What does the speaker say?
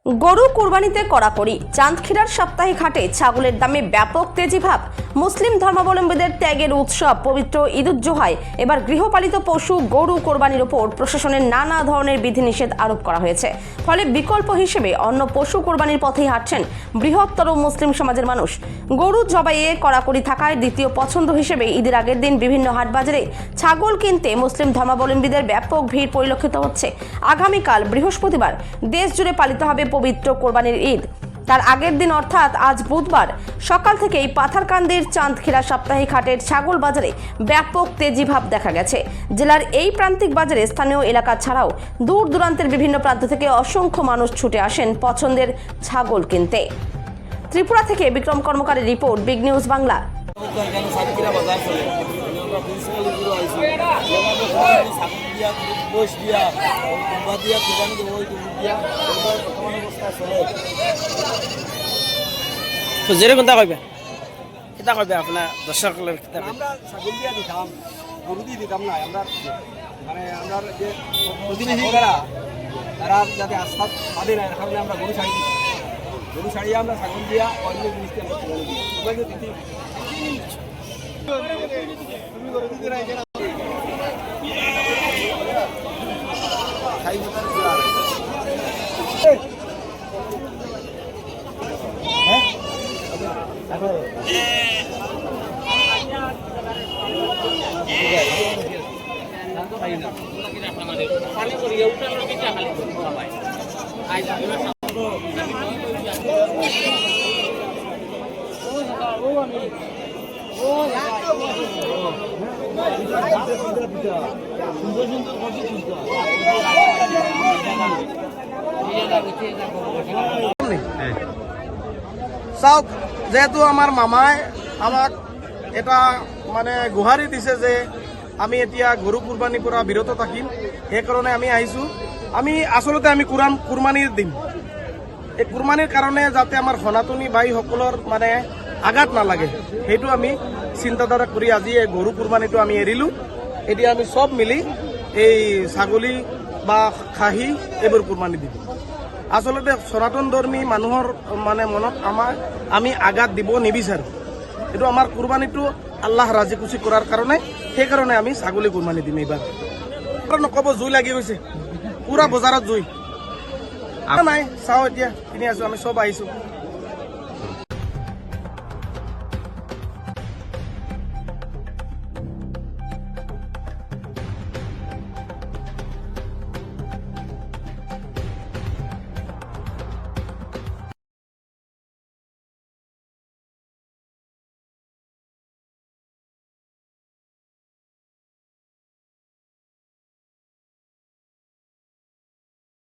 গরু কুরবানিতে কড়াকড়ি। চাঁদখিরার সাপ্তাহিক হাটে ছাগলের দামে ব্যাপক তেজিভাব। মুসলিম ধর্মাবলম্বীদের ত্যাগের উৎসব পবিত্র ঈদুজ্জোহায় এবার গৃহপালিত পশু গরু কোরবানির ওপর প্রশাসনের নানা ধরনের বিধিনিষেধ আরোপ করা হয়েছে। ফলে বিকল্প হিসেবে অন্য পশু কোরবানির পথেই হাঁটছেন বৃহত্তর মুসলিম সমাজের মানুষ। গরু জবাইয়ে কড়াকড়ি থাকায় দ্বিতীয় পছন্দ হিসেবে ঈদের আগের দিন বিভিন্ন হাটবাজারে ছাগল কিনতে মুসলিম ধর্মাবলম্বীদের ব্যাপক ভিড় পরিলক্ষিত হচ্ছে। আগামীকাল বৃহস্পতিবার দেশ জুড়ে পালিত হবে পবিত্র কোরবানির ঈদ। তার আগের দিন অর্থাৎ আজ বুধবার সকাল থেকেই পাথারকান্দির চাঁদখিরা সাপ্তাহিক হাটের ছাগল বাজারে ব্যাপক তেজিভাব দেখা গেছে। জেলার এই প্রান্তিক বাজারে স্থানীয় এলাকা ছাড়াও দূর দূরান্তের বিভিন্ন প্রান্ত থেকে অসংখ্য মানুষ ছুটে আসেন পছন্দের ছাগল কিনতে। ত্রিপুরা থেকে বিক্রম কর্মকারের রিপোর্ট, বিগ নিউজ বাংলা। জেরে কোনটা কইবে কিতা কইবে আপনার দর্শকদের কিতা আমরা ছাগল দিয়া দিতাম, গরু দিয়ে দিতাম না। আমরা মানে আমরা যে প্রতিনিধি তারা যাতে আস্থা বাঁধে না, এর কারণে আমরা গরু ছাড়ি দিই। গরু ছাড়িয়ে আমরা ছাগল দিয়া অন্য জিনিসকে আমরা ছাগল দিই। চাওক, যেহেতু আমার মামাই আমাক এটা মানে গুহাৰি দিছে যে আমি এতিয়া গরু কুরবানিৰ পৰা বিৰত থাকিম, সেইকাৰণে আমি আহিছোঁ। আমি আচলতে আমি কুরবানিৰ দিম। এই কুরবানিৰ কাৰণে যাতে আমাৰ সনাতনী ভাইসকলৰ মানে আঘাত নালাগে, সেইটো আমি চিন্তাধাৰা কৰি আজি এই গরু কুরবানিটো আমি এৰিলোঁ। এতিয়া আমি সব মিলি এই ছাগলী বা খাহী এইবোৰ কুরবানি দিম। আচলতে সনাতন ধৰ্মী মানুহৰ মানে মনত আমি আঘাত দিব নিবিচাৰোঁ। এইটো আমাৰ কুরবানিটো আল্লাহ ৰাজি খুচি কৰাৰ কাৰণে, সেইকাৰণে আমি ছাগলী কুরবানি দিম এইবাৰ। নক'ব জুই লাগি গৈছে, পুৰা বজাৰত জুই নাই। চাওঁ এতিয়া কিনি আছোঁ, আমি চব আহিছোঁ।